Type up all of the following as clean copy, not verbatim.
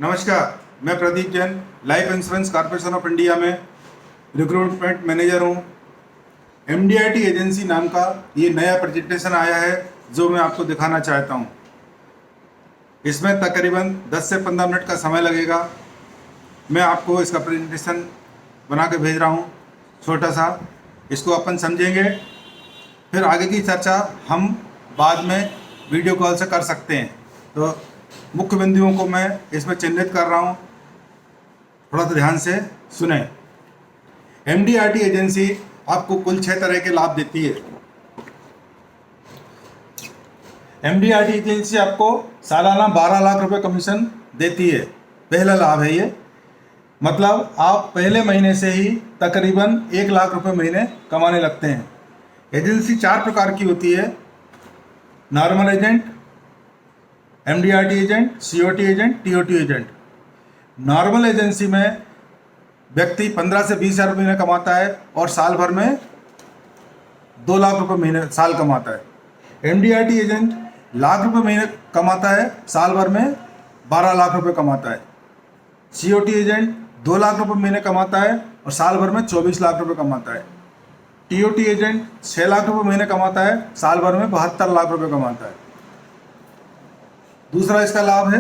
नमस्कार, मैं Pradeep Jain life insurance corporation of India में रिक्रूटमेंट मैनेजर हूँ। एमडीआईटी एजेंसी नाम का ये नया प्रेजेंटेशन आया है जो मैं आपको दिखाना चाहता हूँ। इसमें तकरीबन 10 से 15 मिनट का समय लगेगा। मैं आपको इसका प्रेजेंटेशन बना के भेज रहा हूँ छोटा सा। इसको अपन समझेंगे, फिर आगे की चर्चा हम बाद में वीडियो कॉल से कर सकते हैं। तो मुख्य बिंदुओं को मैं इसमें चिन्हित कर रहा हूँ, थोड़ा सा ध्यान से सुने। एमडीआरटी एजेंसी आपको कुल 6 तरह के लाभ देती है। एमडीआरटी एजेंसी आपको सालाना 12 लाख रुपए कमीशन देती है। पहला लाभ है ये, मतलब आप पहले महीने से ही तकरीबन 1 लाख रुपए महीने कमाने लगते हैं। एजेंसी 4 प्रकार की होती है: normal agent, MDRT agent, COT agent, TOT agent. Normal agency में व्यक्ति 15 से 20 हज़ार महीने कमाता है और साल भर में 2 लाख रुपए महीने साल कमाता है। एमडीआरटी एजेंट लाख रुपए महीने कमाता है, साल भर में 12 लाख रुपए कमाता है। सीओटी एजेंट 2 लाख रुपए महीने कमाता है और साल भर में 24 लाख रुपए कमाता है। टीओटी एजेंट 6 लाख रुपए महीने कमाता है, साल भर में 72 लाख रुपए कमाता है। दूसरा इसका लाभ है,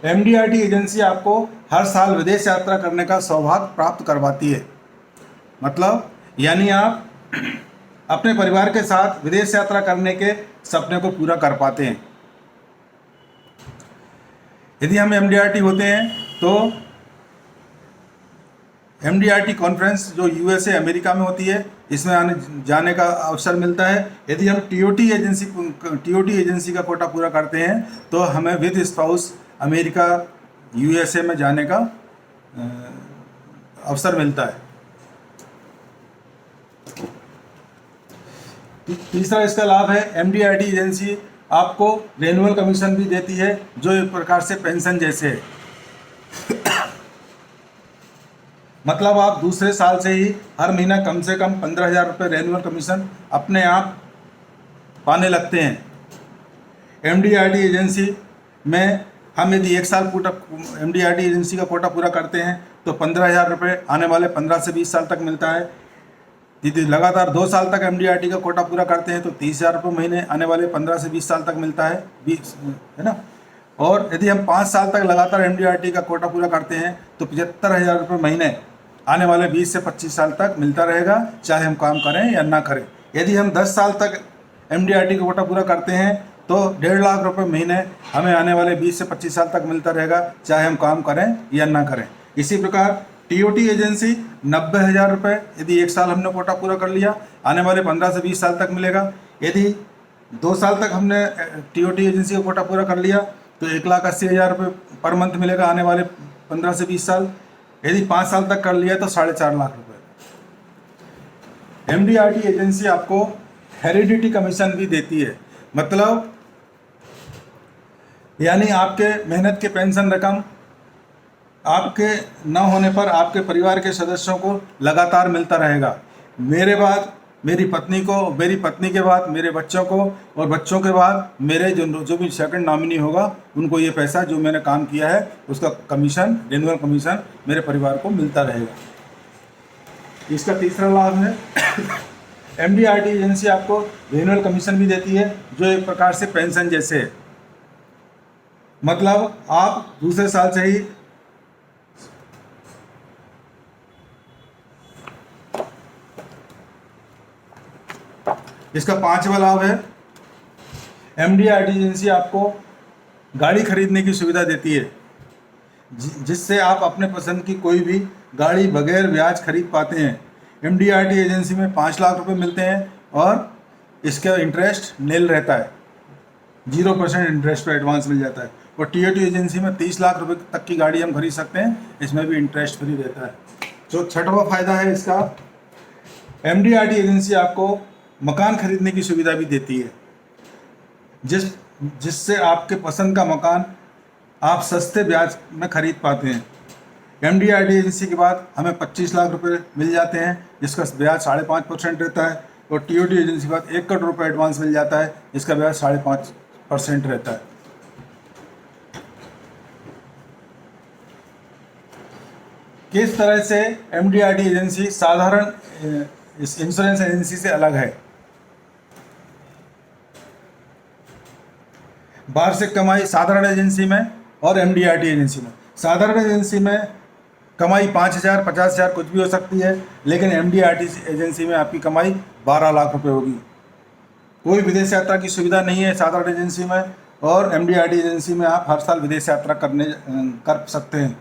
एमडीआरटी एजेंसी आपको हर साल विदेश यात्रा करने का सौभाग्य प्राप्त करवाती है। मतलब यानी आप अपने परिवार के साथ विदेश यात्रा करने के सपने को पूरा कर पाते हैं। यदि हम एमडीआरटी होते हैं तो एमडीआरटी कॉन्फ्रेंस जो यूएसए अमेरिका में होती है, इसमें आने जाने का अवसर मिलता है। यदि हम टीओटी एजेंसी का कोटा पूरा करते हैं तो हमें विद स्पाउस अमेरिका यूएसए में जाने का अवसर मिलता है। तीसरा इसका लाभ है, एमडीआरटी एजेंसी आपको रेनुअल कमीशन भी देती है, जो एक प्रकार से पेंशन जैसे है। मतलब आप दूसरे साल से ही हर महीना कम से कम 15,000 रुपये रेनुअल कमीशन अपने आप पाने लगते हैं। एमडीआरटी एजेंसी में हम यदि एक साल पूरा एमडीआरटी एजेंसी का कोटा पूरा करते हैं तो 15,000 रुपये आने वाले 15 से 20 साल तक मिलता है। यदि लगातार 2 साल तक एमडीआरटी का कोटा पूरा करते हैं तो 30,000 रुपये महीने आने वाले 15 से 20 साल तक मिलता है, 20 है ना। और यदि हम 5 साल तक लगातार एमडीआरटी का कोटा पूरा करते हैं तो 75,000 रुपये महीने आने वाले 20 से 25 साल तक मिलता रहेगा, चाहे हम काम करें या ना करें। यदि हम 10 साल तक एमडीआरटी का कोटा पूरा करते हैं तो 1.5 लाख रुपये महीने हमें आने वाले 20 से 25 साल तक मिलता रहेगा, चाहे हम काम करें या ना करें। इसी प्रकार टीओटी एजेंसी 90,000 रुपये यदि 1 साल हमने कोटा पूरा कर लिया, आने वाले 15 से 20 साल तक मिलेगा। यदि 2 साल तक हमने टीओटी एजेंसी का कोटा पूरा कर लिया तो 1,80,000 रुपये पर मंथ मिलेगा आने वाले 15 से 20 साल। यदि 5 साल तक कर लिया तो 4.5 लाख रुपए। एमडीआरटी एजेंसी आपको हेरिडिटी कमीशन भी देती है, मतलब यानी आपके मेहनत के पेंशन रकम आपके न होने पर आपके परिवार के सदस्यों को लगातार मिलता रहेगा। मेरे बाद मेरी पत्नी को, मेरी पत्नी के बाद मेरे बच्चों को, और बच्चों के बाद मेरे जो भी सेकंड नॉमिनी होगा उनको ये पैसा जो मैंने काम किया है उसका कमीशन, रेनुअल कमीशन मेरे परिवार को मिलता रहेगा। इसका तीसरा लाभ है, एमडीआरटी एजेंसी आपको रेनुअल कमीशन भी देती है, जो एक प्रकार से पेंशन जैसे है। मतलब आप दूसरे साल से ही इसका 5वां लाभ है, एमडीआरटी एजेंसी आपको गाड़ी खरीदने की सुविधा देती है, जिससे आप अपने पसंद की कोई भी गाड़ी बगैर ब्याज खरीद पाते हैं। एमडीआरटी एजेंसी में 5 लाख रुपए मिलते हैं और इसका इंटरेस्ट नील रहता है, 0% इंटरेस्ट पर एडवांस मिल जाता है। और टीओटी एजेंसी में 30 लाख रुपए तक की गाड़ी हम खरीद सकते हैं, इसमें भी इंटरेस्ट फ्री रहता है। जो 6वां फायदा है इसका, एमडीआरटी एजेंसी आपको मकान खरीदने की सुविधा भी देती है, जिससे आपके पसंद का मकान आप सस्ते ब्याज में खरीद पाते हैं। एमडीआरटी एजेंसी के बाद हमें 25 लाख रुपए मिल जाते हैं, जिसका ब्याज 5.5% रहता है। और टीओटी एजेंसी के बाद 1 करोड़ रुपए एडवांस मिल जाता है, जिसका ब्याज 5.5% रहता है। किस तरह से MDRT एजेंसी साधारण इस इंश्योरेंस एजेंसी से अलग है। वार्षिक कमाई साधारण एजेंसी में और MDRT एजेंसी में, साधारण एजेंसी में कमाई 5,000 50,000 कुछ भी हो सकती है, लेकिन MDRT एजेंसी में आपकी कमाई 12 लाख रुपए होगी। कोई विदेश यात्रा की सुविधा नहीं है साधारण एजेंसी में, और MDRT एजेंसी में आप हर साल विदेश यात्रा कर सकते हैं।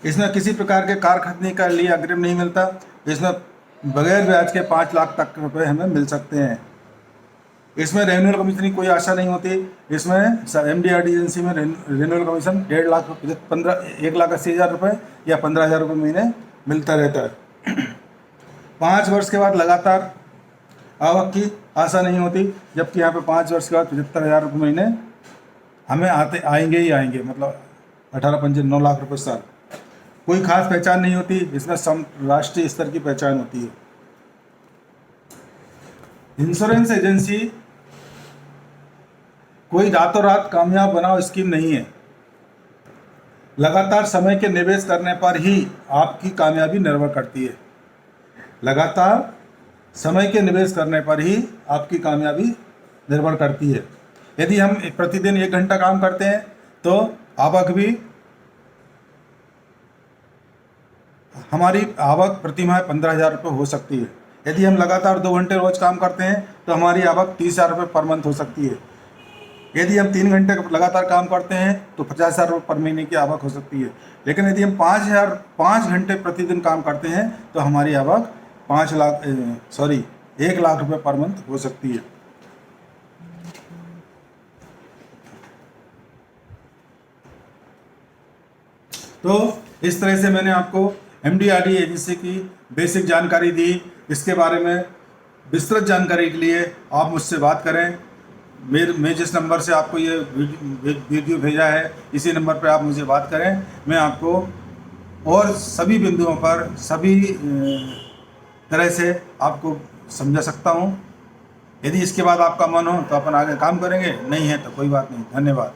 इसमें किसी प्रकार के कार खरीदने का लिए अग्रिम नहीं मिलता। इसमें बगैर ब्याज के 5 लाख तक रुपए हमें मिल सकते हैं। इसमें रेन्यूअल कमीशन की कोई आशा नहीं होती। इसमें MDRT एजेंसी में रेन्यूअल कमीशन 1.5 लाख 1,80,000 रुपये या 15,000 रुपये महीने मिलता रहता है। 5 वर्ष के बाद लगातार आवक की आशा नहीं होती, जबकि यहाँ पे 5 वर्ष के बाद 75,000 रुपये महीने हमें आएंगे ही आएंगे, मतलब 18 पंजे 9 लाख रुपये साल। कोई खास पहचान नहीं होती, इसमें राष्ट्रीय स्तर की पहचान होती है। इंश्योरेंस एजेंसी कोई रातों रात कामयाब बनाओ स्कीम नहीं है। लगातार समय के निवेश करने पर ही आपकी कामयाबी निर्भर करती है। लगातार समय के निवेश करने पर ही आपकी कामयाबी निर्भर करती है। यदि हम प्रतिदिन 1 घंटा काम करते हैं तो हमारी आवक प्रति माह 15,000 रुपये हो सकती है। यदि हम लगातार 2 घंटे रोज काम करते हैं तो हमारी आवक 30,000 रुपये पर मंथ हो सकती है। यदि हम 3 घंटे लगातार काम करते हैं तो 50,000 रुपये पर महीने की आवक हो सकती है। लेकिन यदि हम 5 घंटे प्रतिदिन काम करते हैं तो हमारी आवक 1 लाख रुपये पर मंथ हो सकती है। तो इस तरह से मैंने आपको MDRT एजेंसी की बेसिक जानकारी दी। इसके बारे में विस्तृत जानकारी के लिए आप मुझसे बात करें। मैं जिस नंबर से आपको ये वीडियो भेजा है, इसी नंबर पर आप मुझे बात करें। मैं आपको और सभी बिंदुओं पर सभी तरह से आपको समझा सकता हूँ। यदि इसके बाद आपका मन हो तो अपन आगे काम करेंगे, नहीं है तो कोई बात नहीं। धन्यवाद।